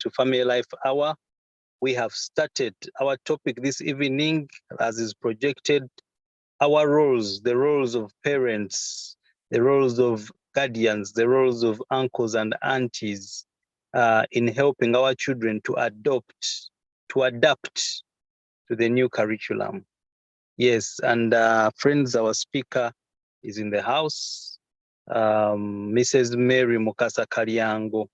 to Family Life Hour. We have started our topic this evening, as is projected, our roles, the roles of parents, the roles of guardians, the roles of uncles and aunties in helping our children to adapt to the new curriculum. Yes, and friends, our speaker is in the house, Mrs. Mary Mukasa Kalyango.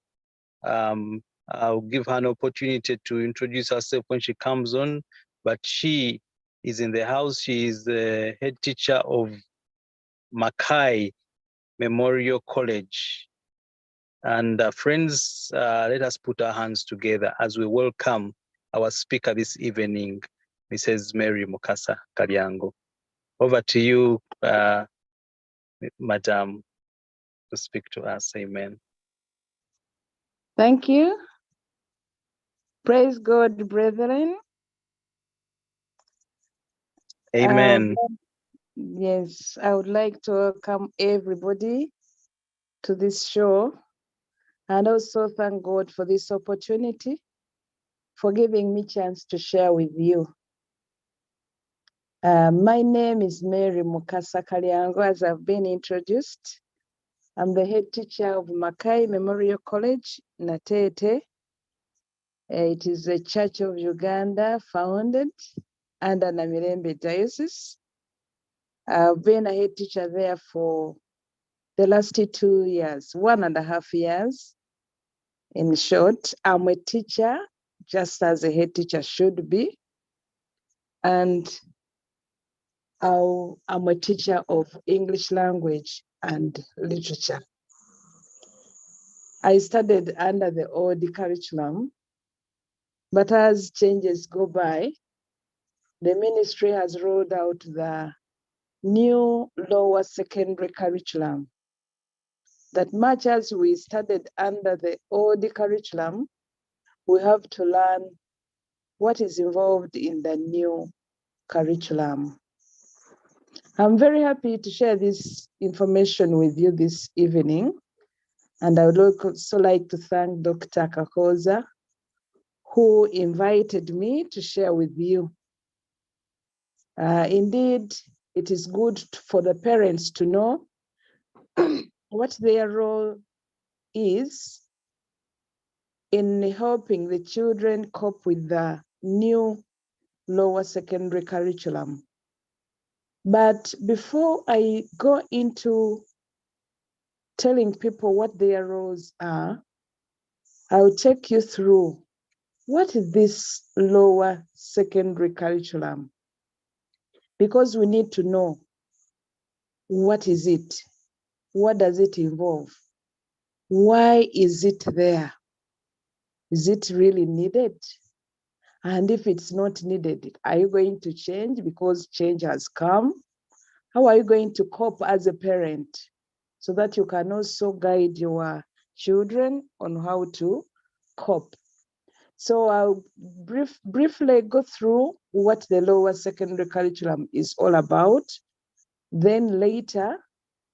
I'll give her an opportunity to introduce herself when she comes on, but she is in the house. She is the head teacher of Mackay Memorial College. And friends, let us put our hands together as we welcome our speaker this evening, Mrs. Mary Mukasa Kalyango. Over to you, Madam, to speak to us. Amen. Thank you. Praise God, brethren. Amen. Yes, I would like to welcome everybody to this show and also thank God for this opportunity, for giving me a chance to share with you. My name is Mary Mukasa Kalyango, as I've been introduced. I'm the head teacher of Mackay Memorial College, Natete. It is a church of Uganda founded under Namirembe Diocese. I've been a head teacher there for the last 2 years, 1.5 years. In short, I'm a teacher, just as a head teacher should be. And I'm a teacher of English language and literature. I studied under the old curriculum, but as changes go by, the ministry has rolled out the new lower secondary curriculum. That much as we studied under the old curriculum, we have to learn what is involved in the new curriculum. I'm very happy to share this information with you this evening. And I would also like to thank Dr. Kakoza, who invited me to share with you. Indeed, it is good for the parents to know what their role is in helping the children cope with the new lower secondary curriculum. But before I go into telling people what their roles are, I'll take you through what is this lower secondary curriculum, because we need to know what is it, what does it involve, why is it there, is it really needed? And if it's not needed, are you going to change because change has come? How are you going to cope as a parent so that you can also guide your children on how to cope? So I'll briefly go through what the lower secondary curriculum is all about. Then later,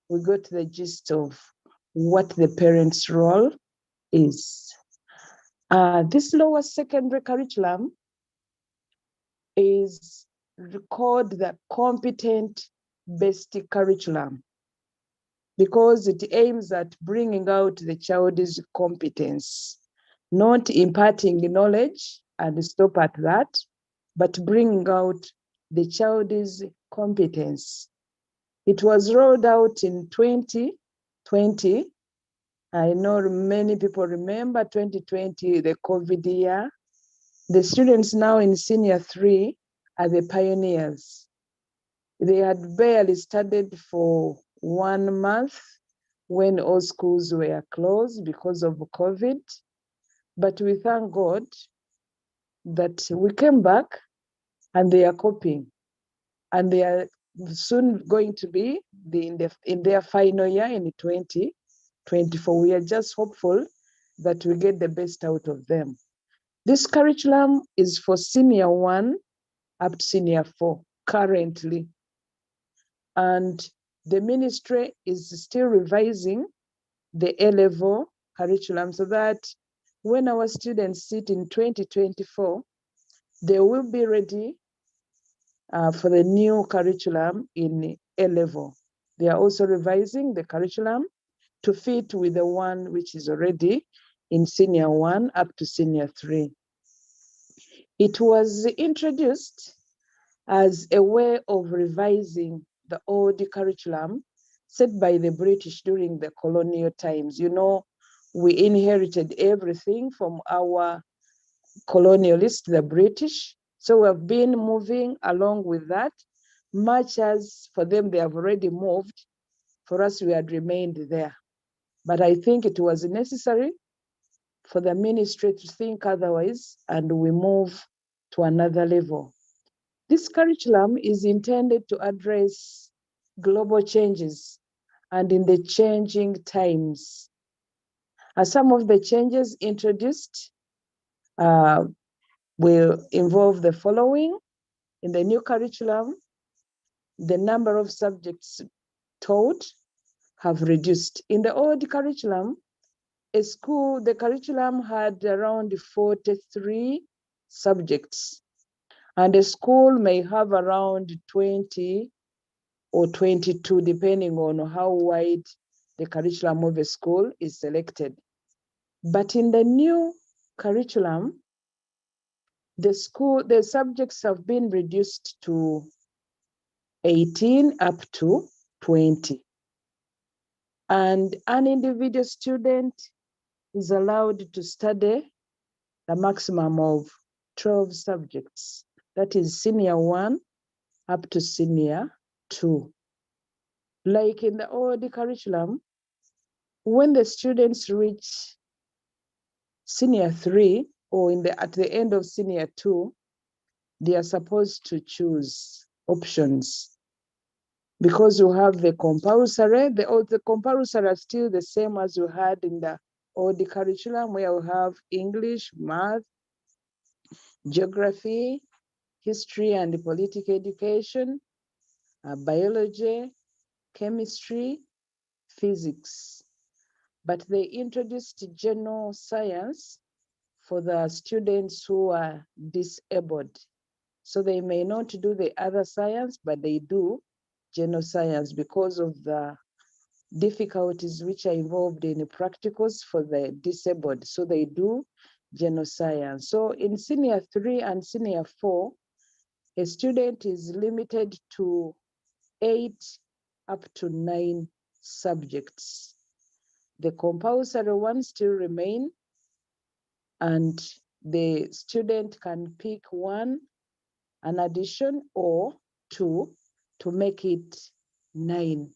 we go to the gist of what the parent's role is. This lower secondary curriculum is called the competent-based curriculum because it aims at bringing out the child's competence, not imparting knowledge and stop at that, but bringing out the child's competence. It was rolled out in 2020. I know many people remember 2020, the COVID year. The students now in senior 3 are the pioneers. They had barely studied for 1 month when all schools were closed because of COVID. But we thank God that we came back and they are coping. And they are soon going to be in their final year in 2024. We are just hopeful that we get the best out of them. This curriculum is for senior 1 up to senior 4 currently. And the ministry is still revising the A-level curriculum so that when our students sit in 2024, they will be ready for the new curriculum in A level. They are also revising the curriculum to fit with the one which is already in senior 1 up to senior 3. It was introduced as a way of revising the old curriculum set by the British during the colonial times. You know, we inherited everything from our colonialists, the British. So we've been moving along with that, much as for them they have already moved. For us, we had remained there. But I think it was necessary for the ministry to think otherwise, and we move to another level. This curriculum is intended to address global changes and in the changing times. Some of the changes introduced will involve the following. In the new curriculum, the number of subjects taught have reduced. In the old curriculum, the curriculum had around 43 subjects, and a school may have around 20 or 22, depending on how wide the curriculum of a school is selected. But in the new curriculum, the subjects have been reduced to 18 up to 20. And an individual student is allowed to study the maximum of 12 subjects. That is senior 1 up to senior 2. Like in the old curriculum, when the students reach senior 3 or at the end of senior 2, they are supposed to choose options. Because you have the compulsory, the compulsory are still the same as you had in the old curriculum, where we have English, math, geography, history and political education, biology, chemistry, physics. But they introduced general science for the students who are disabled. So they may not do the other science, but they do general science because of the difficulties which are involved in the practicals for the disabled. So they do general science. So in senior 3 and senior 4, a student is limited to 8 up to 9 subjects. The compulsory ones still remain, and the student can pick one, an addition, or 2 to make it 9.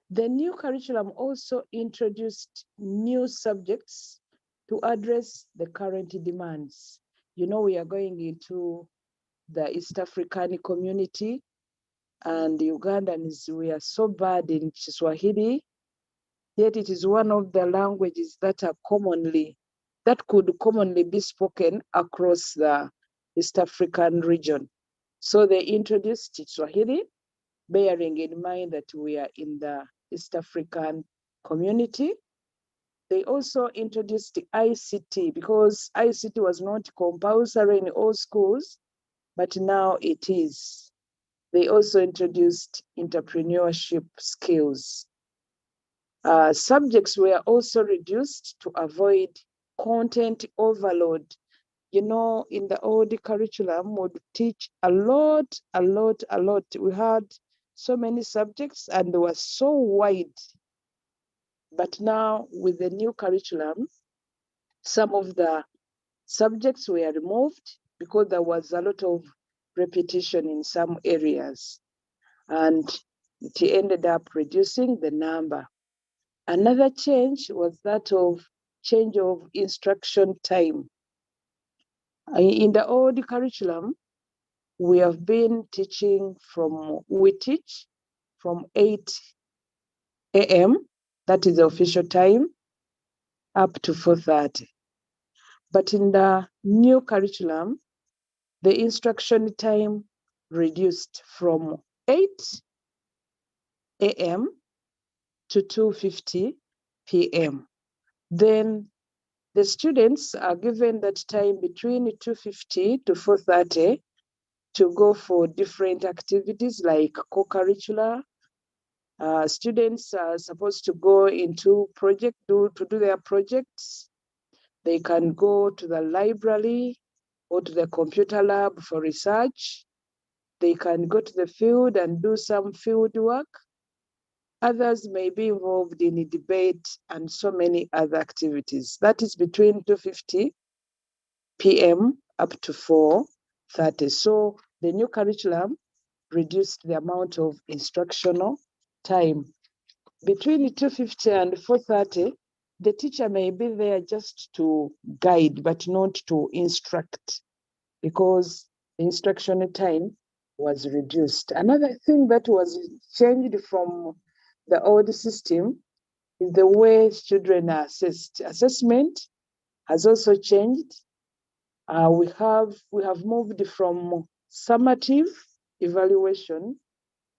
The new curriculum also introduced new subjects to address the current demands. You know, we are going into the East African community, and Ugandans, we are so bad in Kiswahili, yet it is one of the languages that could commonly be spoken across the East African region. So they introduced Kiswahili, bearing in mind that we are in the East African community. They also introduced the ICT, because ICT was not compulsory in all schools, but now it is. They also introduced entrepreneurship skills. Subjects were also reduced to avoid content overload. You know, in the old curriculum, would teach a lot. We had so many subjects and they were so wide. But now with the new curriculum, some of the subjects were removed because there was a lot of repetition in some areas. And it ended up reducing the number. Another change was that of change of instruction time. In the old curriculum, we teach from 8 a.m., that is the official time, up to 4:30. But in the new curriculum, the instruction time reduced from 8 a.m. to 2:50 p.m. Then The students are given that time between 2:50 to 4:30 to go for different activities like co-curricular. Students are supposed to go into to do their projects. They can go to the library or to the computer lab for research. They can go to the field and do some field work. Others may be involved in a debate and so many other activities. That is between 2:50 p.m. up to 4:30. So the new curriculum reduced the amount of instructional time. Between 2:50 and 4:30, the teacher may be there just to guide, but not to instruct, because the instructional time was reduced. Another thing that was changed from the old system is the way children are assessed. Assessment has also changed. We have moved from summative evaluation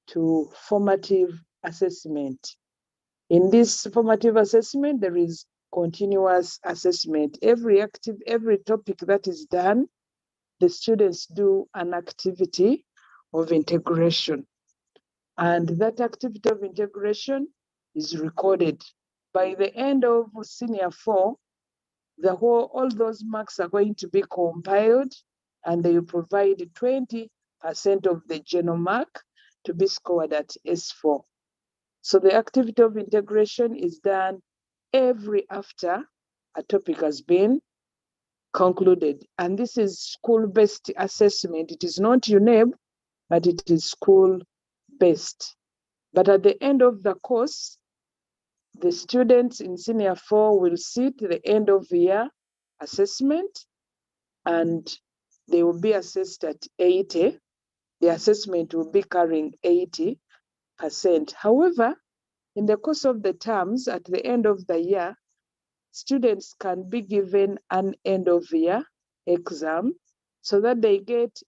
to formative assessment. In this formative assessment, there is continuous assessment. Every topic that is done, the students do an activity of integration. And that activity of integration is recorded. By the end of senior 4, all those marks are going to be compiled, and they will provide 20% of the general mark to be scored at S4. So the activity of integration is done every after a topic has been concluded. And this is school-based assessment. It is not UNEB, but it is school-based. But at the end of the course, the students in senior 4 will sit the end of the year assessment, and they will be assessed at 80. The assessment will be carrying 80%. However, in the course of the terms, at the end of the year, students can be given an end of year exam so that they get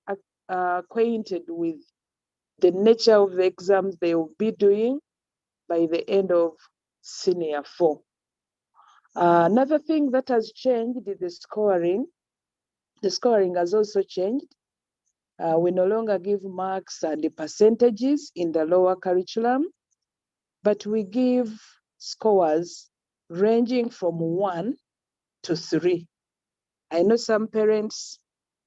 acquainted with the nature of the exams they will be doing by the end of senior 4. Another thing that has changed is the scoring. The scoring has also changed. We no longer give marks and the percentages in the lower curriculum, but we give scores ranging from 1 to 3. I know some parents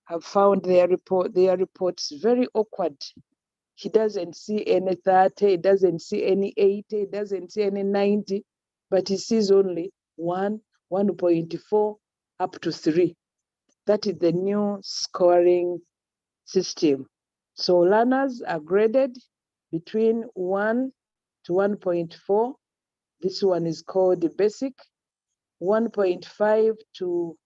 have found their reports very awkward. He doesn't see any 30, he doesn't see any 80, he doesn't see any 90, but he sees only 1, 1.4, up to 3. That is the new scoring system. So learners are graded between 1 to 1.4. This one is called the basic. 1.5 to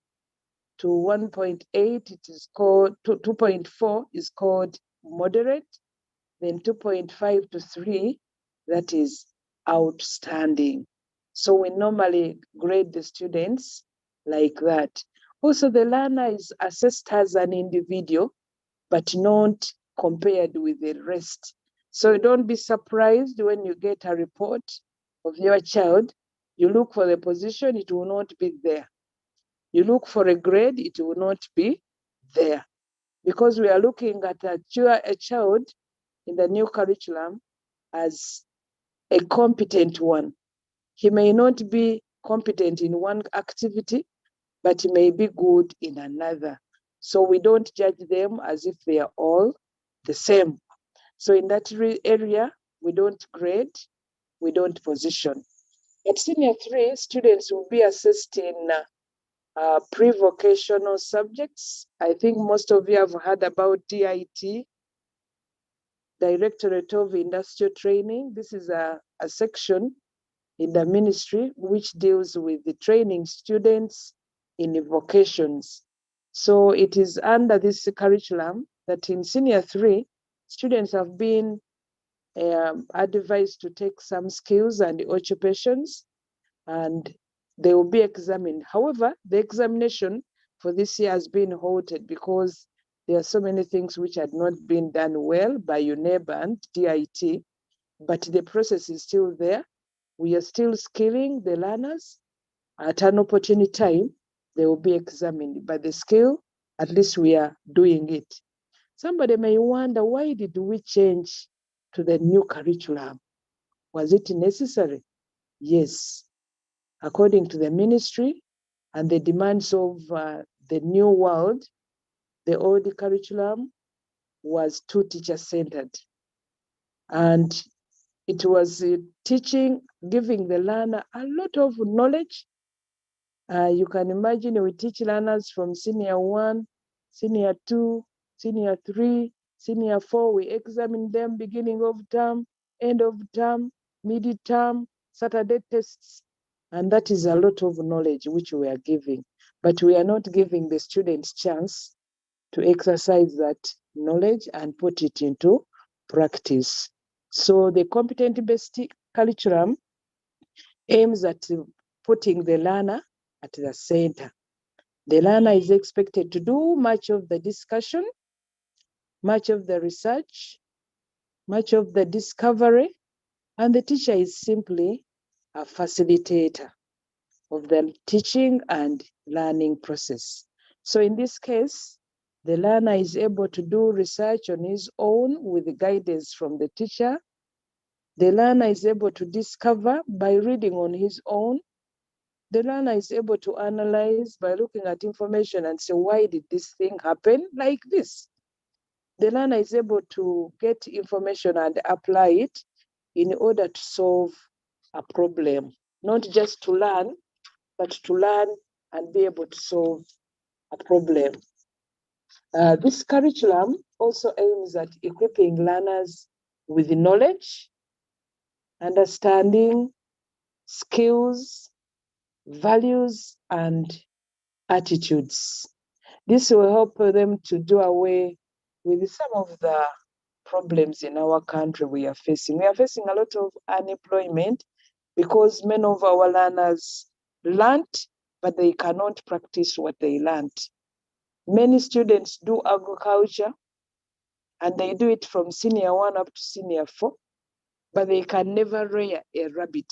1.8, it is called 2.4 is called moderate. Then 2.5 to 3, that is outstanding. So we normally grade the students like that. Also, the learner is assessed as an individual, but not compared with the rest. So don't be surprised when you get a report of your child. You look for the position, it will not be there. You look for a grade, it will not be there. Because we are looking at a child in the new curriculum as a competent one. He may not be competent in one activity, but he may be good in another. So we don't judge them as if they are all the same. So in that area, we don't grade, we don't position. At senior 3, students will be assessed in pre-vocational subjects. I think most of you have heard about DIT, Directorate of Industrial Training. This is a section in the ministry which deals with the training students in the vocations. So it is under this curriculum that in senior 3, students have been advised to take some skills and occupations, and they will be examined. However, the examination for this year has been halted because there are so many things which had not been done well by UNEB and DIT, but the process is still there. We are still skilling the learners at an opportunity time, they will be examined. But the skill, at least we are doing it. Somebody may wonder, why did we change to the new curriculum? Was it necessary? Yes. According to the ministry and the demands of the new world, the old curriculum was too teacher-centered. And it was teaching, giving the learner a lot of knowledge. You can imagine we teach learners from senior 1, senior 2, senior 3, senior 4. We examine them beginning of term, end of term, mid-term, Saturday tests. And that is a lot of knowledge which we are giving. But we are not giving the students chance to exercise that knowledge and put it into practice. So the competency-based curriculum aims at putting the learner at the center. The learner is expected to do much of the discussion, much of the research, much of the discovery, and the teacher is simply a facilitator of the teaching and learning process. So in this case, the learner is able to do research on his own with the guidance from the teacher. The learner is able to discover by reading on his own. The learner is able to analyze by looking at information and say, why did this thing happen like this? The learner is able to get information and apply it in order to solve a problem, not just to learn, but to learn and be able to solve a problem. This curriculum also aims at equipping learners with knowledge, understanding, skills, values, and attitudes. This will help them to do away with some of the problems in our country we are facing. We are facing a lot of unemployment because many of our learners learned, but they cannot practice what they learned. Many students do agriculture, and they do it from senior 1 up to senior 4, but they can never rear a rabbit.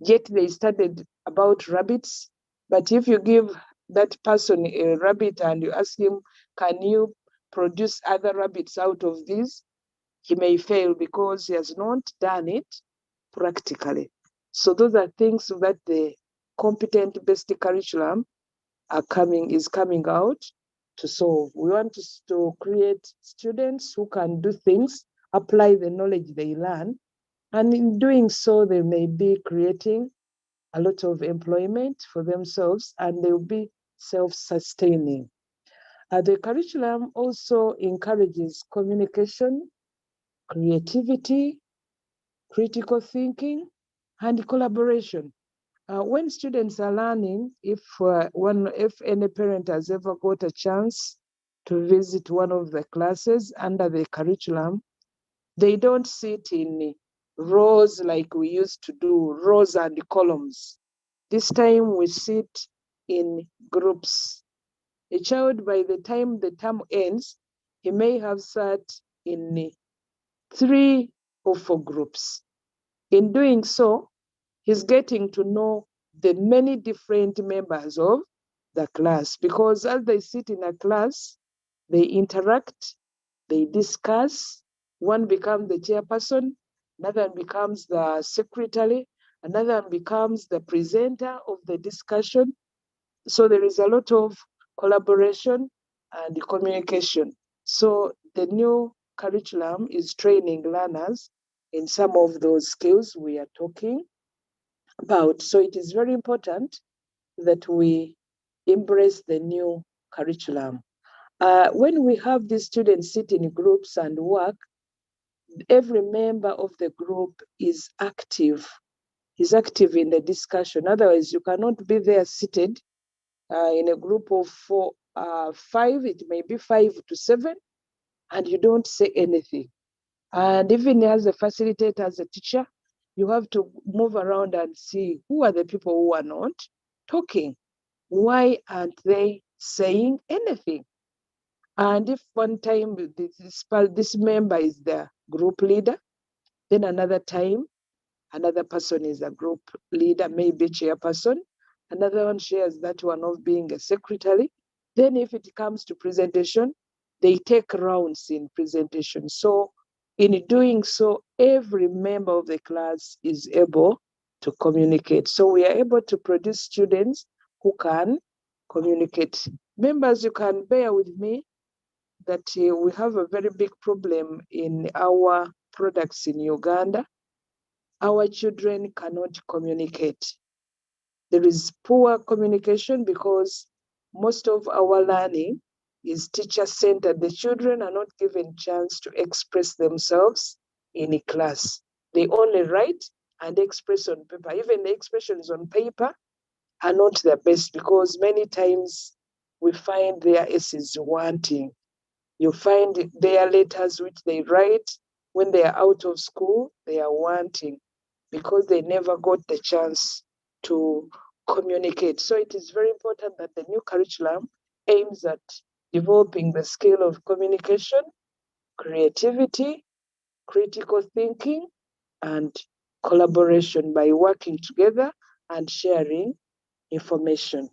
Yet they studied about rabbits, but if you give that person a rabbit and you ask him, can you produce other rabbits out of these? He may fail because he has not done it practically. So those are things that the competent-based curriculum is coming out to solve. We want to create students who can do things, apply the knowledge they learn, and in doing so, they may be creating a lot of employment for themselves, and they will be self-sustaining. The curriculum also encourages communication, creativity, critical thinking, and collaboration. When students are learning, if any parent has ever got a chance to visit one of the classes under the curriculum, they don't sit in rows like we used to do, rows and columns. This time we sit in groups. A child, by the time the term ends, he may have sat in 3 or 4 groups. In doing so, he's getting to know the many different members of the class, because as they sit in a class, they interact, they discuss. One becomes the chairperson, another becomes the secretary, another becomes the presenter of the discussion. So there is a lot of collaboration and communication. So the new curriculum is training learners in some of those skills we are talking about. So it is very important that we embrace the new curriculum. When we have these students sit in groups and work, every member of the group is active. Is active in the discussion. Otherwise, you cannot be there seated in a group of 5, it may be 5 to 7, and you don't say anything. And even as a facilitator, as a teacher, you have to move around and see who are the people who are not talking. Why aren't they saying anything? And if one time this member is the group leader, then another time, another person is a group leader, maybe chairperson, Another one shares that one of being a secretary. Then if it comes to presentation, they take rounds in presentation. So in doing so, every member of the class is able to communicate. So we are able to produce students who can communicate. Members, you can bear with me that we have a very big problem in our products in Uganda. Our children cannot communicate. There is poor communication because most of our learning is teacher-centered. The children are not given chance to express themselves in a class. They only write and express on paper. Even the expressions on paper are not the best because many times we find their essays wanting. You find their letters which they write when they are out of school, they are wanting because they never got the chance to communicate. So it is very important that the new curriculum aims at developing the skill of communication, creativity, critical thinking, and collaboration by working together and sharing information.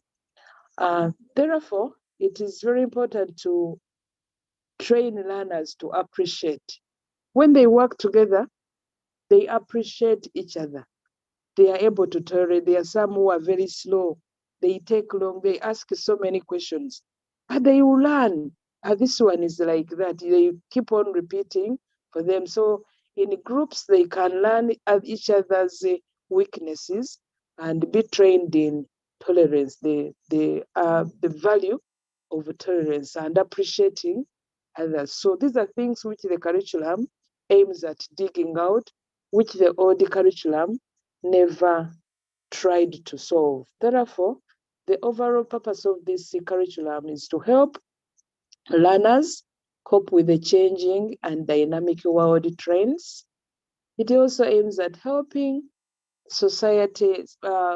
Therefore, it is very important to train learners to appreciate. When they work together, they appreciate each other. They are able to tolerate. There are some who are very slow. They take long. They ask so many questions, but they will learn. This one is like that. They keep on repeating for them. So in groups, they can learn at each other's weaknesses and be trained in tolerance, the value of tolerance and appreciating others. So these are things which the curriculum aims at digging out, which the old curriculum never tried to solve. Therefore, the overall purpose of this curriculum is to help learners cope with the changing and dynamic world trends. It also aims at helping society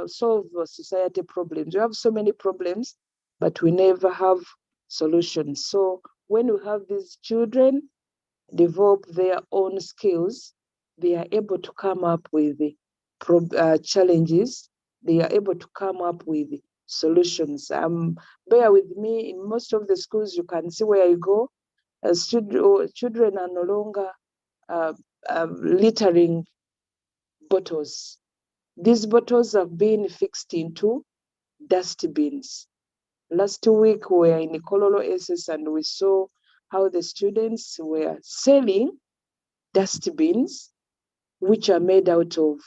solve society problems. We have so many problems, but we never have solutions. So when we have these children develop their own skills, they are able to come up with challenges. They are able to come up with solutions. Bear with me, in most of the schools, you can see where you go, children are no longer littering bottles. These bottles have been fixed into dustbins. Last week, we were in Kololo SS and we saw how the students were selling dustbins, which are made out of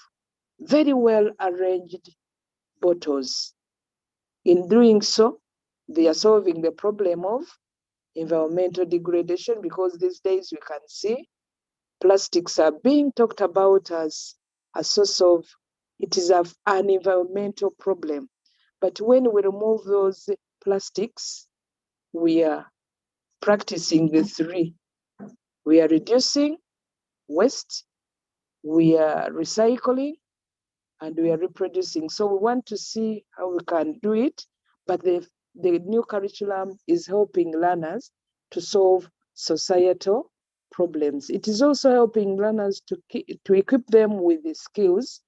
very well arranged bottles. In doing so, they are solving the problem of environmental degradation because these days we can see plastics are being talked about as a source of, it is an environmental problem. But when we remove those plastics, we are practicing the three. We are reducing waste, we are recycling, and we are reproducing. So we want to see how we can do it, but the new curriculum is helping learners to solve societal problems. It is also helping learners to equip them with the skills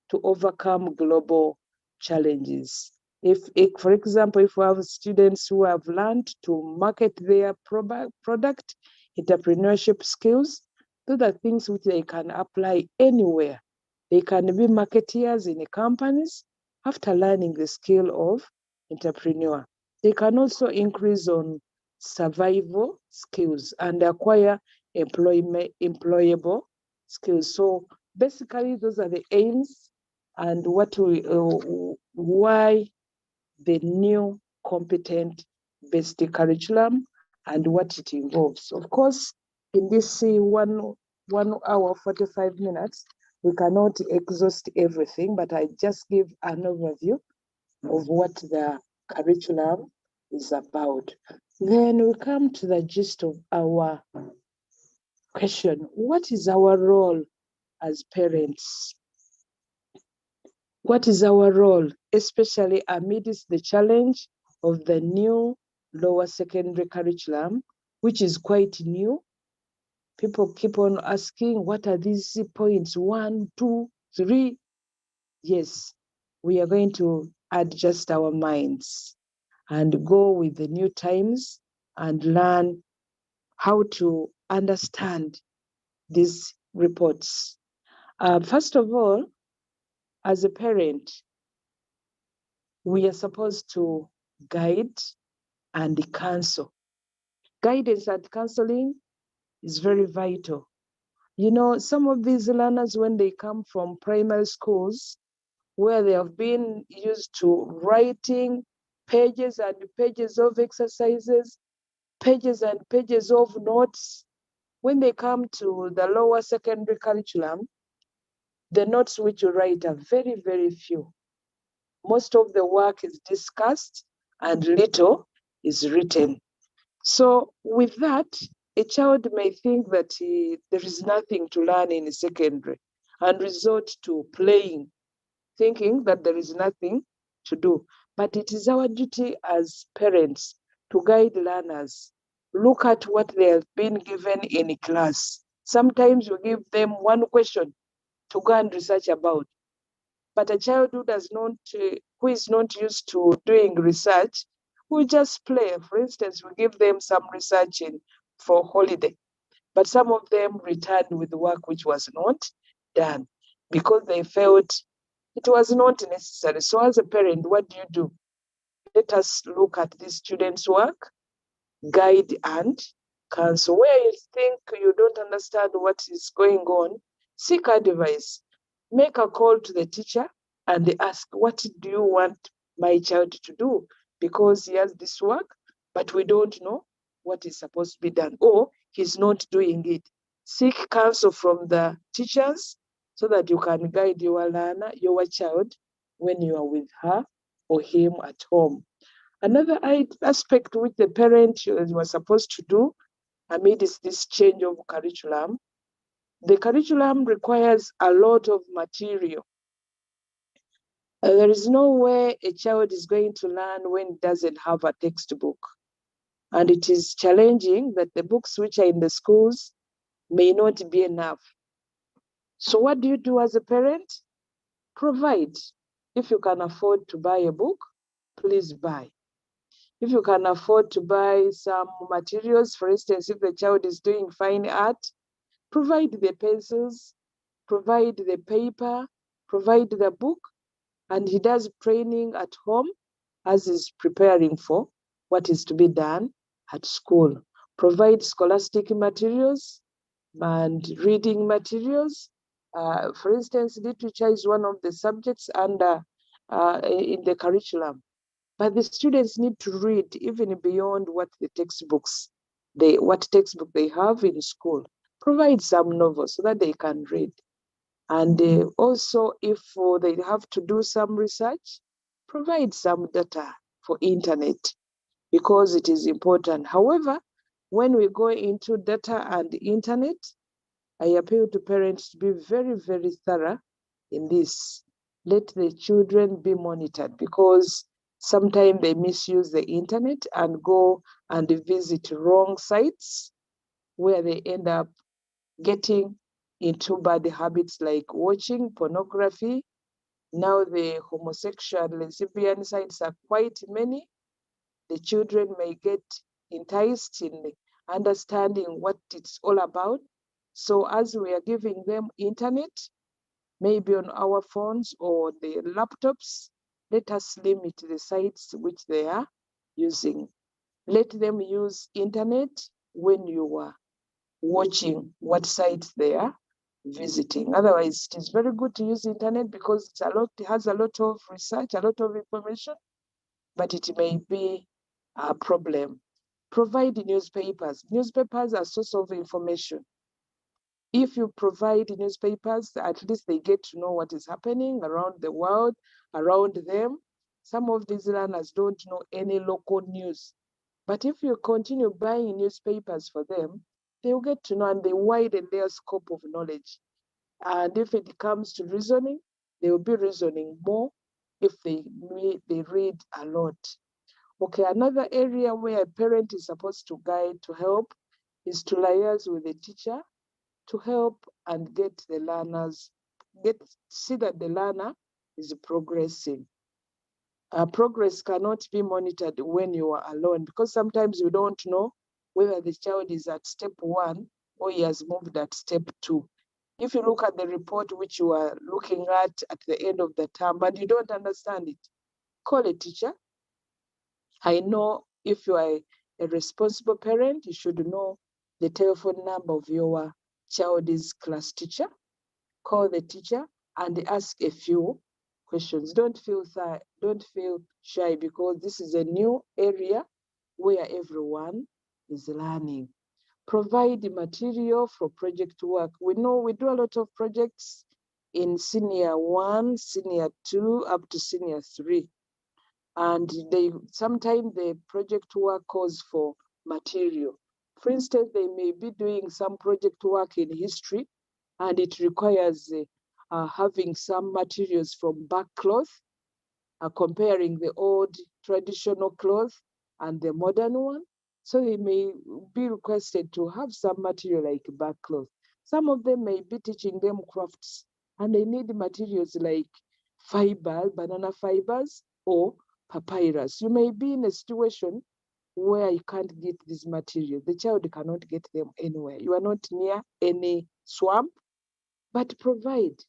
to overcome global challenges. If, for example, if we have students who have learned to market their product, entrepreneurship skills, those are things which they can apply anywhere. They can be marketeers in the companies after learning the skill of entrepreneur. They can also increase on survival skills and acquire employable skills. So basically, those are the aims and why the new competent-based curriculum and what it involves. Of course, in this 1 hour 45 minutes, we cannot exhaust everything, but I just give an overview of what the curriculum is about. Then we come to the gist of our question. What is our role as parents? What is our role, especially amidst the challenge of the new lower secondary curriculum, which is quite new? People keep on asking, what are these points? 1, 2, 3? Yes, we are going to adjust our minds and go with the new times and learn how to understand these reports. First of all, as a parent, we are supposed to guide and counsel. Guidance and counseling is very vital. You know, some of these learners, when they come from primary schools, where they have been used to writing pages and pages of exercises, pages and pages of notes, when they come to the lower secondary curriculum, the notes which you write are very, very few. Most of the work is discussed and little is written. So with that, a child may think that there is nothing to learn in secondary and resort to playing, thinking that there is nothing to do. But it is our duty as parents to guide learners. Look at what they have been given in class. Sometimes we give them one question to go and research about. But a child who is not used to doing research will just play. For instance, we give them some researching for holiday, but some of them returned with work which was not done because they felt it was not necessary. So as a parent, what do? Let us look at this student's work, guide and counsel. Where you think you don't understand what is going on, seek advice. Make a call to the teacher and ask, what do you want my child to do? Because he has this work, but we don't know what is supposed to be done, or he's not doing it. Seek counsel from the teachers so that you can guide your learner, your child, when you are with her or him at home. Another aspect which the parent was supposed to do amidst this change of curriculum, the curriculum requires a lot of material. There is no way a child is going to learn when it doesn't have a textbook. And it is challenging that the books which are in the schools may not be enough. So what do you do as a parent? Provide. If you can afford to buy a book, please buy. If you can afford to buy some materials, for instance, if the child is doing fine art, provide the pencils, provide the paper, provide the book, and he does training at home as he's preparing for what is to be done at school. Provide scholastic materials and reading materials. For instance, literature is one of the subjects under in the curriculum. But the students need to read even beyond what the textbooks, what textbook they have in school. Provide some novels so that they can read. And also, if they have to do some research, provide some data for internet because it is important. However, when we go into data and internet, I appeal to parents to be very, very thorough in this. Let the children be monitored because sometimes they misuse the internet and go and visit wrong sites where they end up getting into bad habits like watching pornography. Now the homosexual lesbian sites are quite many. The children may get enticed in understanding what it's all about. So as we are giving them internet, maybe on our phones or the laptops, let us limit the sites which they are using. Let them use internet when you are watching what sites they are visiting. Otherwise, it is very good to use internet because it has a lot of research, a lot of information, but it may be a problem. Provide newspapers. Newspapers are a source of information. If you provide newspapers, at least they get to know what is happening around the world, around them. Some of these learners don't know any local news. But if you continue buying newspapers for them, they'll get to know and they widen their scope of knowledge. And if it comes to reasoning, they will be reasoning more if they read a lot. Okay, another area where a parent is supposed to guide to help is to liaise with the teacher to help and get the learners, see that the learner is progressing. Progress cannot be monitored when you are alone, because sometimes you don't know whether the child is at step 1 or he has moved at step 2. If you look at the report which you are looking at the end of the term and you don't understand it, call a teacher. I know if you are a responsible parent, you should know the telephone number of your child's class teacher. Call the teacher and ask a few questions. Don't feel shy, because this is a new area where everyone is learning. Provide the material for project work. We know we do a lot of projects in senior 1, senior 2, up to senior 3. And sometimes the project work calls for material. For instance, they may be doing some project work in history, and it requires having some materials from back cloth, comparing the old traditional cloth and the modern one. So they may be requested to have some material like back cloth. Some of them may be teaching them crafts, and they need materials like fiber, banana fibers, or papyrus. You may be in a situation where you can't get these materials. The child cannot get them anywhere. You are not near any swamp, but provide,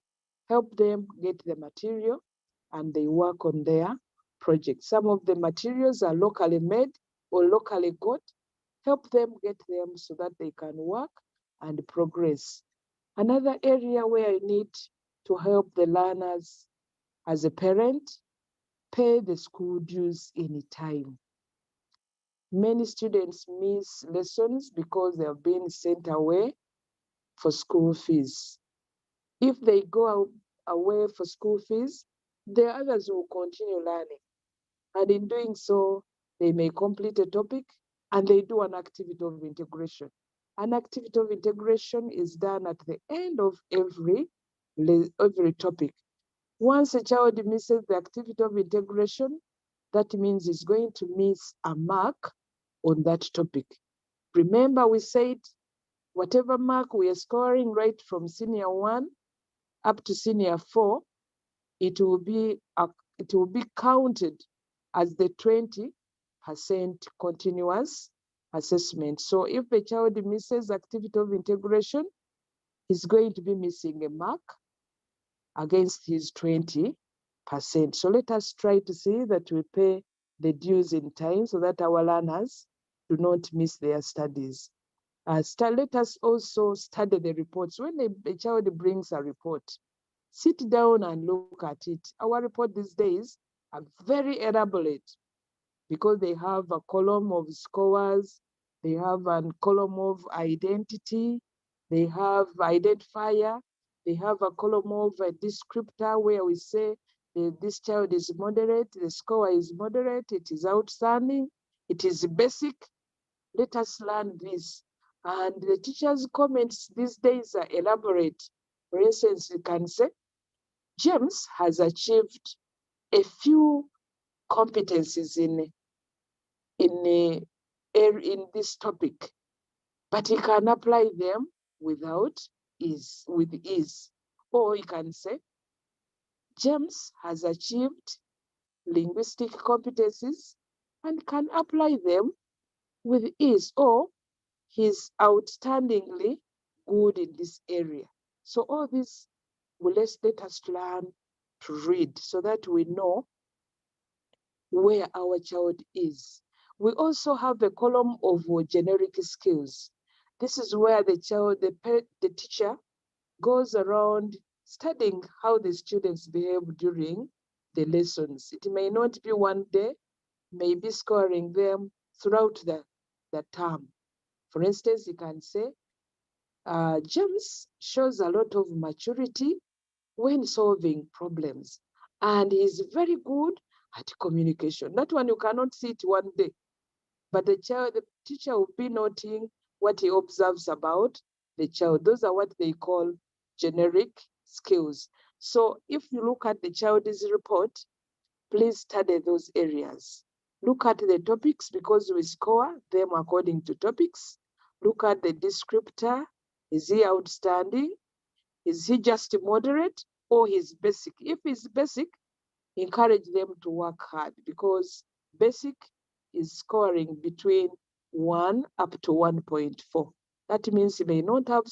help them get the material, and they work on their project. Some of the materials are locally made or locally got. Help them get them so that they can work and progress. Another area where I need to help the learners as a parent, pay the school dues in time. Many students miss lessons because they have been sent away for school fees. If they go away for school fees, the others will continue learning. And in doing so, they may complete a topic and they do an activity of integration. An activity of integration is done at the end of every topic. Once a child misses the activity of integration, that means he's going to miss a mark on that topic. Remember, we said whatever mark we are scoring right from senior 1 up to senior 4, it will be counted as the 20% continuous assessment. So if the child misses activity of integration, he's going to be missing a mark against his 20%. So let us try to see that we pay the dues in time so that our learners do not miss their studies. Let us also study the reports. When a child brings a report, sit down and look at it. Our report these days are very elaborate because they have a column of scores, they have a column of identity, they have identifier, they have a column of a descriptor where we say this child is moderate, the score is moderate, it is outstanding, it is basic. Let us learn this. And the teacher's comments these days are elaborate. For instance, you can say, James has achieved a few competencies in this topic, but he can apply them with ease. Or you can say, James has achieved linguistic competencies and can apply them with ease, or he's outstandingly good in this area. So all this will let us learn to read so that we know where our child is. We also have a column of generic skills. This is where the teacher goes around studying how the students behave during the lessons. It may not be one day, may be scoring them throughout the term. For instance, you can say, James shows a lot of maturity when solving problems, and he's very good at communication. That one you cannot see it one day, but the teacher will be noting what he observes about the child. Those are what they call generic skills. So if you look at the child's report, please study those areas. Look at the topics because we score them according to topics. Look at the descriptor. Is he outstanding? Is he just moderate or he's basic? If he's basic, encourage them to work hard, because basic is scoring between 1 up to 1.4. That means he may not have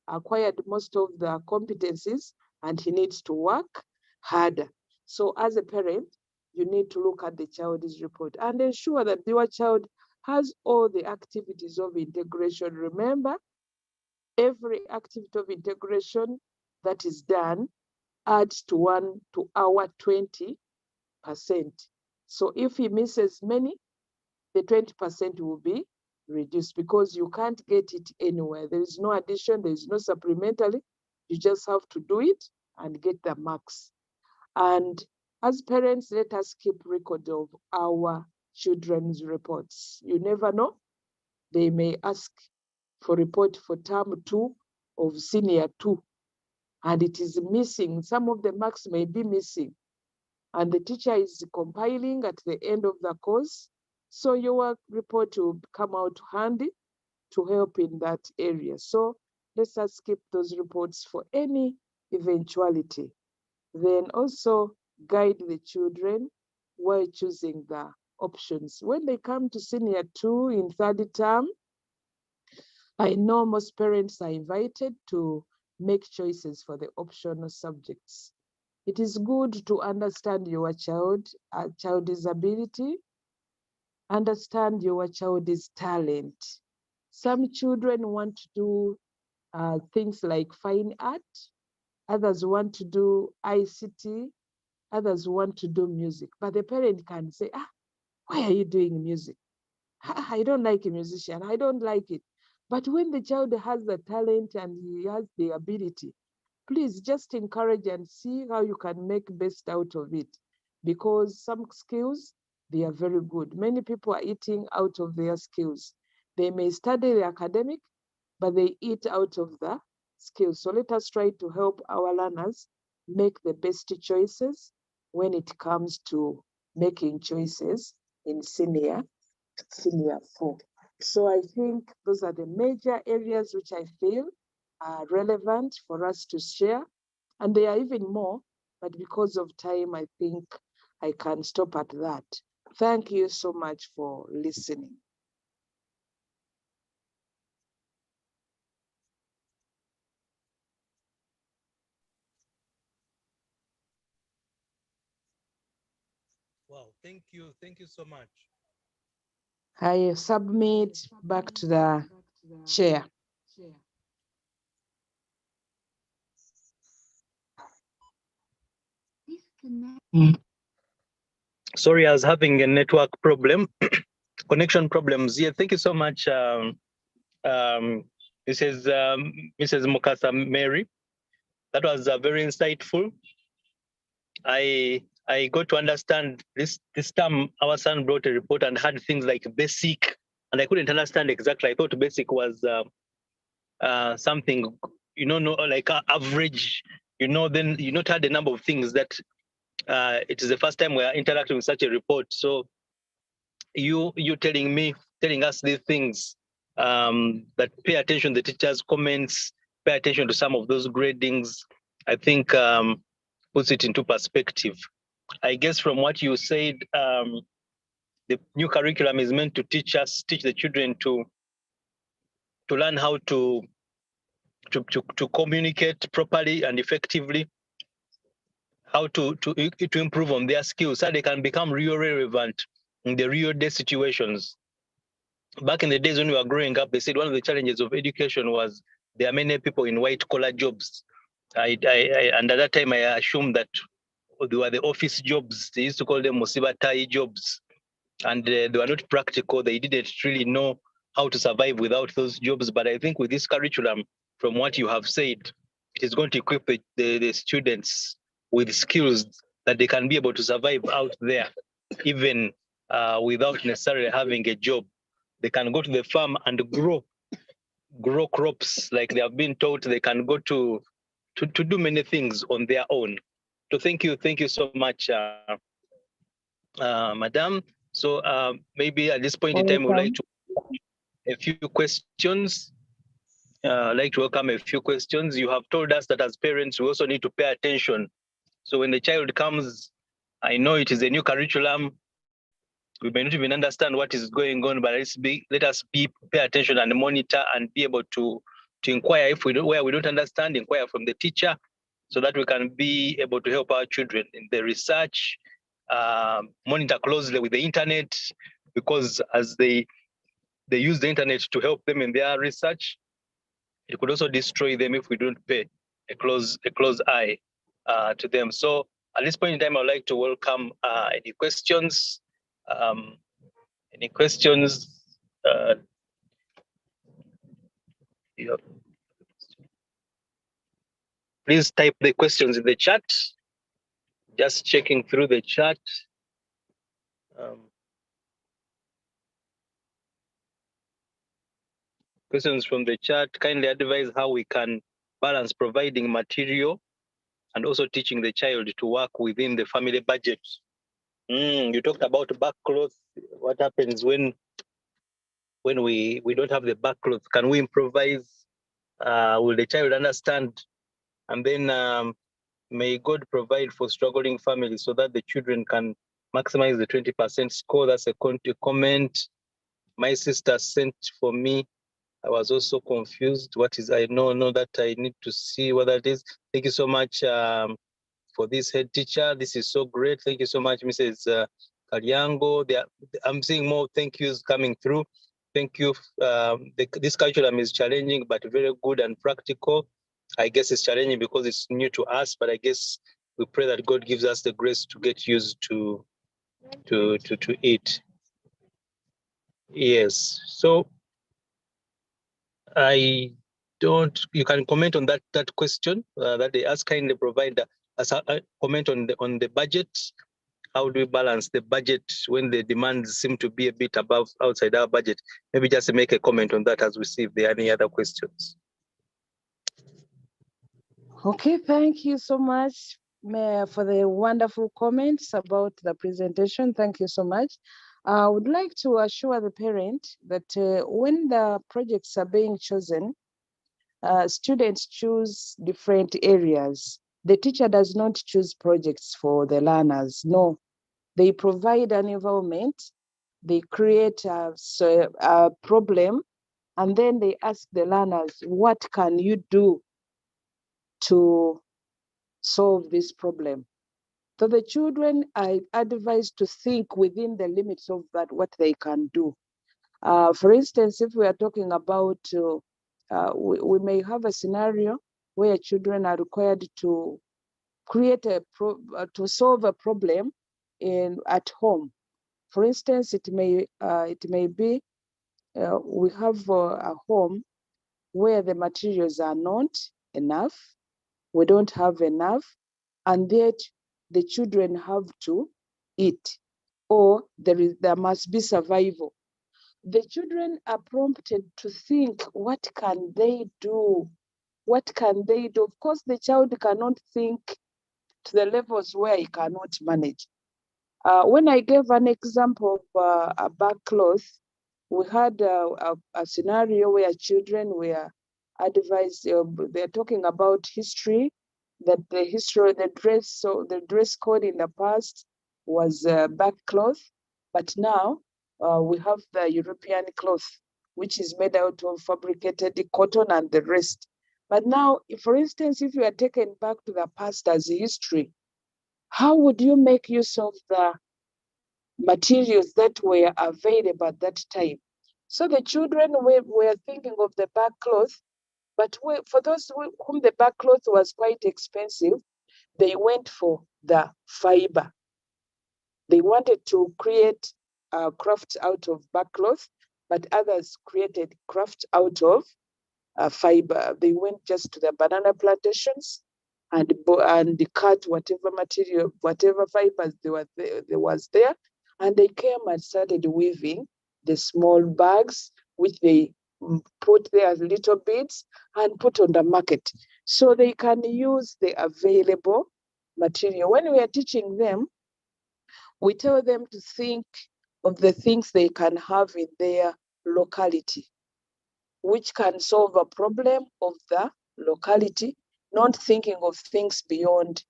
acquired most of the competencies, and he needs to work harder. So as a parent, you need to look at the child's report and ensure that your child has all the activities of integration. Remember, every activity of integration that is done adds to our 20%. So if he misses many, the 20% will be reduced, because you can't get it anywhere. There is no addition, there is no supplementary. You just have to do it and get the marks. And as parents, let us keep record of our children's reports. You never know. They may ask for report for term 2 of senior 2, and it is missing. Some of the marks may be missing, and the teacher is compiling at the end of the course. So your report will come out handy to help in that area. So let us keep those reports for any eventuality. Then also guide the children while choosing the options. When they come to senior 2 in 3rd term, I know most parents are invited to make choices for the optional subjects. It is good to understand your child's ability, understand your child's talent. Some children want to do things like fine art, others want to do ICT, others want to do music. But the parent can say, why are you doing music? I don't like a musician, I don't like it. But when the child has the talent and he has the ability, please just encourage and see how you can make best out of it. Because some skills, they are very good. Many people are eating out of their skills. They may study the academic, but they eat out of the skills. So let us try to help our learners make the best choices when it comes to making choices in senior 4. So I think those are the major areas which I feel are relevant for us to share. And there are even more, but because of time, I think I can stop at that. Thank you so much for listening. Wow, thank you so much. I submit back to the chair. Sorry, I was having a network problem, connection problems. Yeah, thank you so much. This is Mrs. Mukasa Mary. That was very insightful. I got to understand this time our son brought a report and had things like basic, and I couldn't understand exactly. I thought basic was something, no, like average, then you not had a number of things that it is the first time we are interacting with such a report. So you telling us these things, that pay attention to the teachers' comments, pay attention to some of those gradings, I think puts it into perspective. I guess from what you said, the new curriculum is meant to teach the children to learn how to communicate properly and effectively, how to improve on their skills so they can become real relevant in the real day situations. Back in the days when we were growing up, they said one of the challenges of education was there are many people in white collar jobs. And at that time, I assumed that they were the office jobs. They used to call them musibatai jobs, and they were not practical. They didn't really know how to survive without those jobs. But I think with this curriculum, from what you have said, it is going to equip the students with skills that they can be able to survive out there, even without necessarily having a job. They can go to the farm and grow crops like they have been taught. They can go to do many things on their own. So thank you so much, Madam. So maybe at this point in time, we would like to a few questions. I'd like to welcome a few questions. You have told us that as parents, we also need to pay attention. So when the child comes I know it is a new curriculum. We may not even understand what is going on, but let us pay attention and monitor and be able to inquire if where we don't understand, inquire from the teacher, so that we can be able to help our children in the research, monitor closely with the internet, because as they use the internet to help them in their research, it could also destroy them if we don't pay a close eye to them. So at this point in time, I would like to welcome any questions. Any questions? Please type the questions in the chat. Just checking through the chat. Questions from the chat. Kindly advise how we can balance providing material and also teaching the child to work within the family budget. You talked about back clothes. What happens when we don't have the back clothes? Can we improvise? Will the child understand? And then may God provide for struggling families so that the children can maximize the 20% score. That's a comment my sister sent for me. I was also confused. What is, I know that I need to see what that is. Thank you so much for this head teacher. This is so great. Thank you so much, Mrs. Kalyango. I'm seeing more thank yous coming through. Thank you. This curriculum is challenging, but very good and practical. I guess it's challenging because it's new to us, but I guess we pray that God gives us the grace to get used to it. Yes. So you can comment on that question that they ask. Kindly provide a comment on the budget. How do we balance the budget when the demands seem to be a bit outside our budget? Maybe just make a comment on that as we see if there are any other questions. Okay, thank you so much, Mayor, for the wonderful comments about the presentation. Thank you so much. I would like to assure the parent that when the projects are being chosen, students choose different areas. The teacher does not choose projects for the learners. No, they provide an environment, they create a problem, and then they ask the learners, what can you do to solve this problem? So the children are advised to think within the limits of that, what they can do. For instance, if we are talking about, we may have a scenario where children are required to create to solve a problem at home. For instance, it may be we have a home where the materials are not enough, we don't have enough, and yet the children have to eat, or there must be survival. The children are prompted to think, what can they do? What can they do? Of course, the child cannot think to the levels where he cannot manage. When I gave an example of a back cloth, we had a scenario where children were advised, they're talking about history, that the dress code in the past was back cloth, but now we have the European cloth, which is made out of fabricated cotton and the rest. But now, for instance, if you are taken back to the past as history, how would you make use of the materials that were available at that time? So the children were thinking of the back cloth, but for those whom the back cloth was quite expensive, they went for the fiber. They wanted to create craft out of back cloth, but others created craft out of fiber. They went just to the banana plantations and cut whatever material, whatever fibers there was there, and they came and started weaving the small bags, which they put there as little beads and put on the market, so they can use the available material. When we are teaching them, we tell them to think of the things they can have in their locality, which can solve a problem of the locality, not thinking of things beyond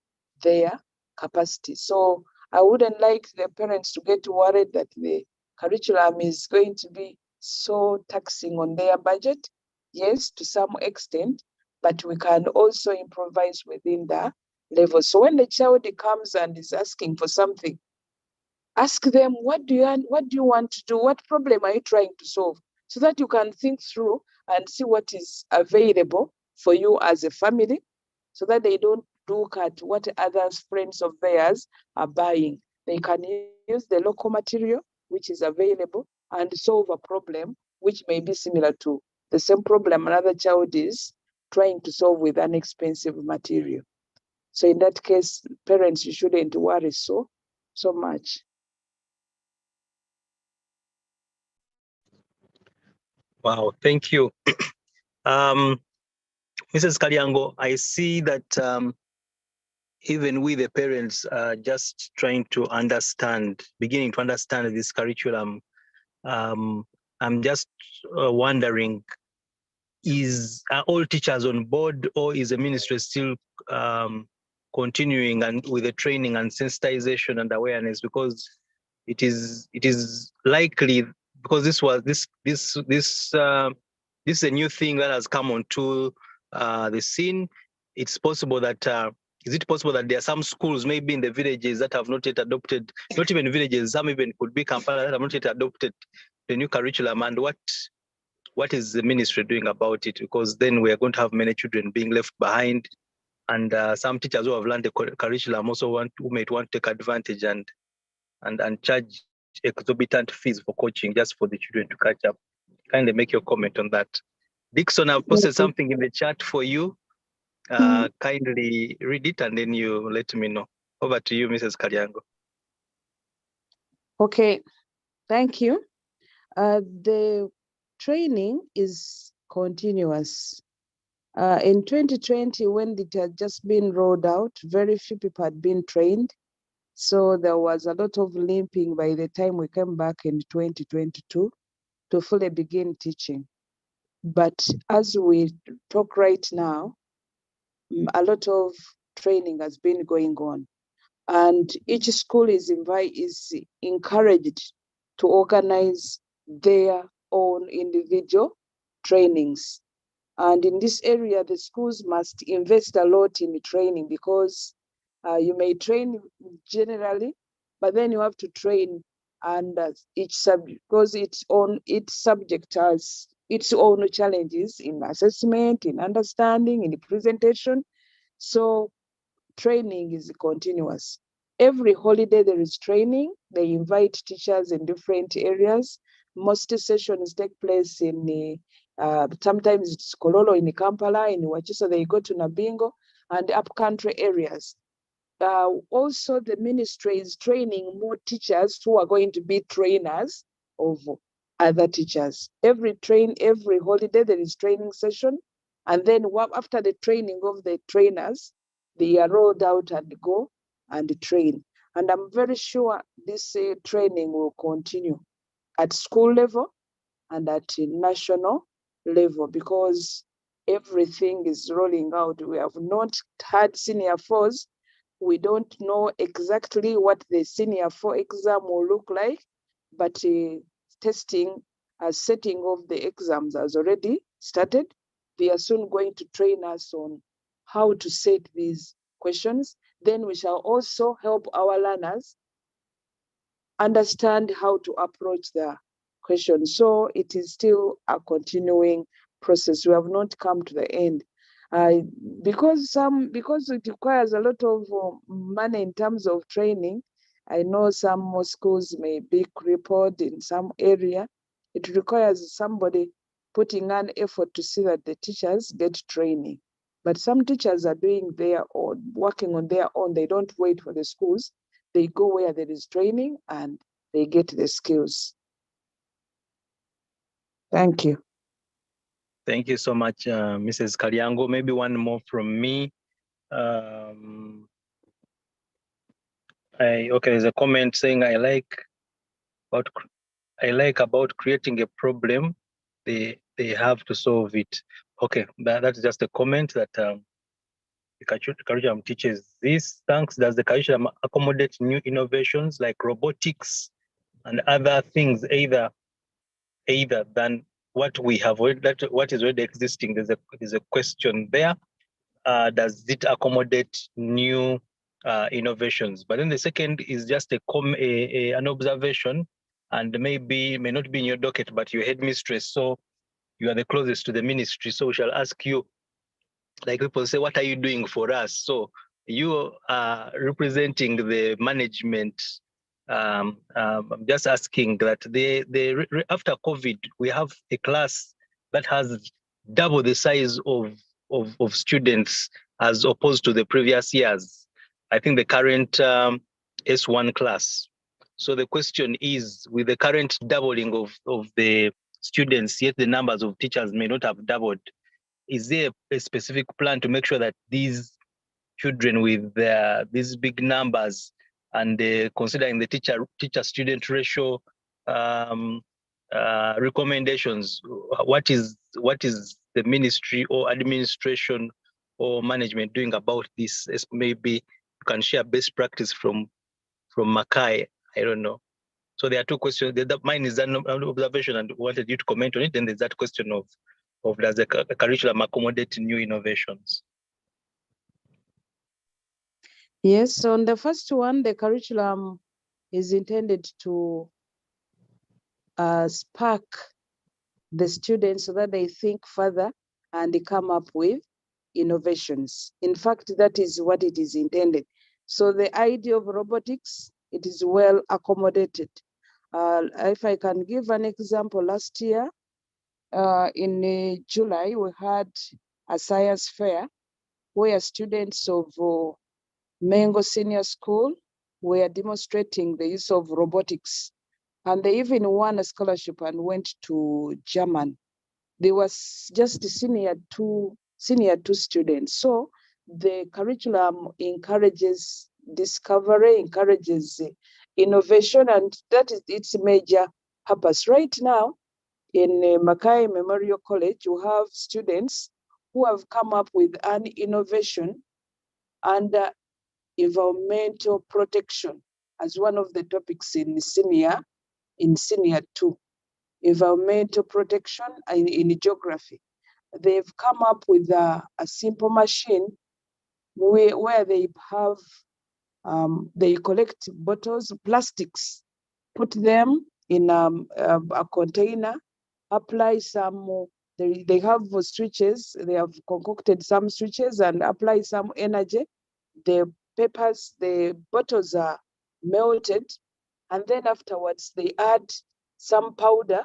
their capacity. So I wouldn't like the parents to get worried that the curriculum is going to be so taxing on their budget. Yes, to some extent, but we can also improvise within the level. So when the child comes and is asking for something, ask them, what do you want to do? What problem are you trying to solve? So that you can think through and see what is available for you as a family, so that they don't look at what other friends of theirs are buying. They can use the local material which is available and solve a problem which may be similar to the same problem another child is trying to solve with an expensive material. So in that case, parents, you shouldn't worry so much. Wow, thank you. Mrs. Kalyango, I see that even we, the parents, are just trying to understand, beginning to understand this curriculum. I'm just wondering, are all teachers on board, or is the ministry still continuing and with the training and sensitization and awareness? Because it is likely, because this is a new thing that has come onto the scene. It's possible that is it possible that there are some schools maybe in the villages that have not yet adopted, not even villages, some even could be Kampala, that have not yet adopted the new curriculum? And what is the ministry doing about it? Because then we are going to have many children being left behind, and some teachers who have learned the curriculum also who might want to take advantage and charge exorbitant fees for coaching just for the children to catch up. Kindly make your comment on that. Dixon, I've posted something in the chat for you. Kindly read it and then you let me know. Over to you, Mrs. Kalyango. Okay, thank you. The training is continuous. In 2020, when it had just been rolled out, very few people had been trained. So there was a lot of limping by the time we came back in 2022 to fully begin teaching. But as we talk right now, a lot of training has been going on. And each school is encouraged to organize their own individual trainings. And in this area, the schools must invest a lot in training, because you may train generally, but then you have to train under each subject, because each subject has its own challenges in assessment, in understanding, in presentation. So training is continuous. Every holiday there is training. They invite teachers in different areas. Most sessions take place in sometimes it's Kololo, in Kampala, in Wachiso, they go to Nabingo and upcountry areas. Also, the ministry is training more teachers who are going to be trainers of other teachers. Every holiday there is training session, and then after the training of the trainers, they are rolled out and go and train. And I'm very sure this training will continue at school level and at national level, because everything is rolling out. We have not had senior fours. We don't know exactly what the senior four exam will look like, but testing, setting of the exams has already started. They are soon going to train us on how to set these questions. Then we shall also help our learners understand how to approach the question. So it is still a continuing process. We have not come to the end. Because it requires a lot of money in terms of training. I know some more schools may be crippled in some area. It requires somebody putting an effort to see that the teachers get training. But some teachers are doing their own, working on their own. They don't wait for the schools. They go where there is training and they get the skills. Thank you. Thank you so much, Mrs. Kalyango. Maybe one more from me. There's a comment saying I like about creating a problem, they have to solve it. Okay, that's just a comment that curriculum teaches this? Thanks. Does the curriculum accommodate new innovations like robotics and other things, either than what we have already, what is already existing? There's a question there. Does it accommodate new innovations? But then the second is just an observation, and may not be in your docket, but your headmistress. So you are the closest to the ministry. So we shall ask you, like people say, what are you doing for us? So you are representing the management. I'm just asking that after COVID, we have a class that has double the size of students as opposed to the previous years. I think the current S1 class. So the question is, with the current doubling of the students, yet the numbers of teachers may not have doubled, is there a specific plan to make sure that these children with these big numbers and considering the teacher-student ratio recommendations, what is the ministry or administration or management doing about this? Maybe you can share best practice from Makai. I don't know. So there are two questions. Mine is an observation and wanted you to comment on it. Then there's that question of does the curriculum accommodate new innovations? Yes, on the first one, the curriculum is intended to spark the students so that they think further and they come up with innovations. In fact, that is what it is intended. So the idea of robotics, it is well accommodated. If I can give an example, last year in July, we had a science fair where students of Mengo Senior School were demonstrating the use of robotics. And they even won a scholarship and went to Germany. They was just senior two students. So the curriculum encourages discovery, encourages innovation, and that is its major purpose. Right now, in Makai Memorial College, you have students who have come up with an innovation under environmental protection as one of the topics in senior 2, environmental protection in geography. They've come up with a simple machine where they have, they collect bottles, plastics, put them in a container, apply some, they have switches, they have concocted some switches and apply some energy. The papers, the bottles are melted, and then afterwards they add some powder.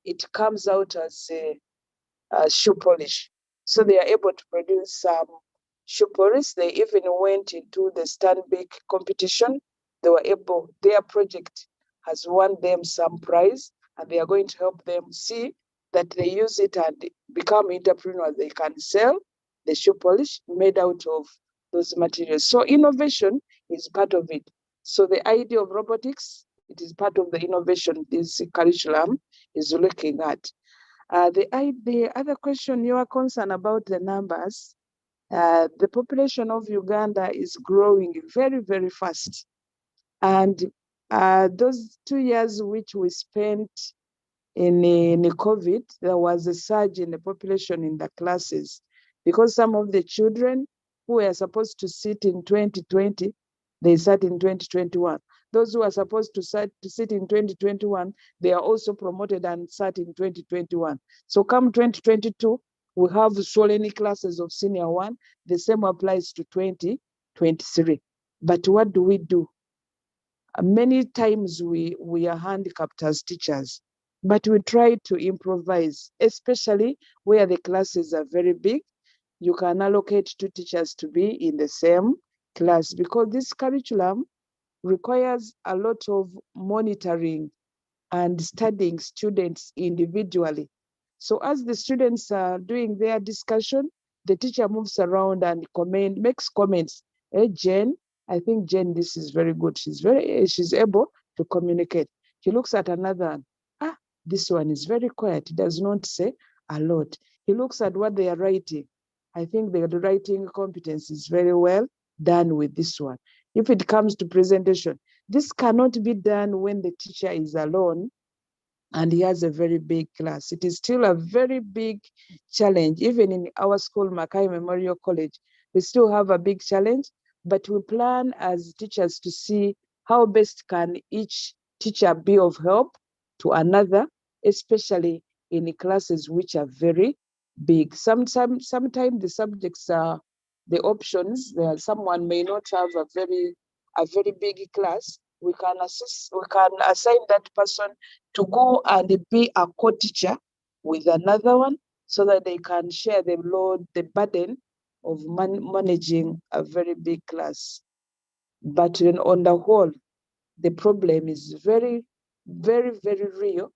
It comes out as a shoe polish. So they are able to produce some shoe polish. They even went into the Stanbic competition. They were able, their project has won them some prize, and they are going to help them see that they use it and become entrepreneurs. They can sell the shoe polish made out of those materials. So innovation is part of it. So the idea of robotics, it is part of the innovation this curriculum is looking at. The other question, you are concerned about the numbers. The population of Uganda is growing very, very fast. And those 2 years which we spent in COVID, there was a surge in the population in the classes because some of the children who were supposed to sit in 2020, they sat in 2021. Those who are supposed to sit in 2021, they are also promoted and sat in 2021. So come 2022, we have swollen classes of senior 1. The same applies to 2023. But what do we do? Many times we are handicapped as teachers, but we try to improvise, especially where the classes are very big. You can allocate 2 teachers to be in the same class because this curriculum requires a lot of monitoring and studying students individually. So as the students are doing their discussion, the teacher moves around and makes comments. Hey, Jen, I think Jen, this is very good. She's able to communicate. He looks at another one. This one is very quiet. He does not say a lot. He looks at what they are writing. I think the writing competence is very well done with this one. If it comes to presentation, this cannot be done when the teacher is alone and he has a very big class. It is still a very big challenge. Even in our school, Mackay Memorial College, we still have a big challenge, but we plan as teachers to see how best can each teacher be of help to another, especially in the classes which are very big. Sometimes the subjects are the options. Someone may not have a very big class. We can assign that person to go and be a co-teacher with another one so that they can share the load, the burden of managing a very big class. But on the whole, the problem is very, very, very real,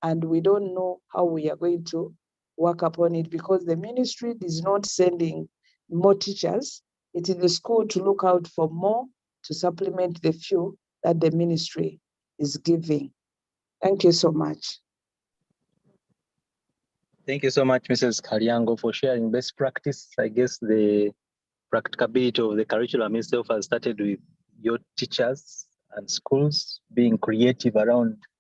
and we don't know how we are going to work upon it because the ministry is not sending more teachers. It is the school to look out for more to supplement the few that the ministry is giving. Thank you so much. Thank you so much, Mrs. Kalyango, for sharing best practice. I guess the practicability of the curriculum itself has started with your teachers and schools being creative around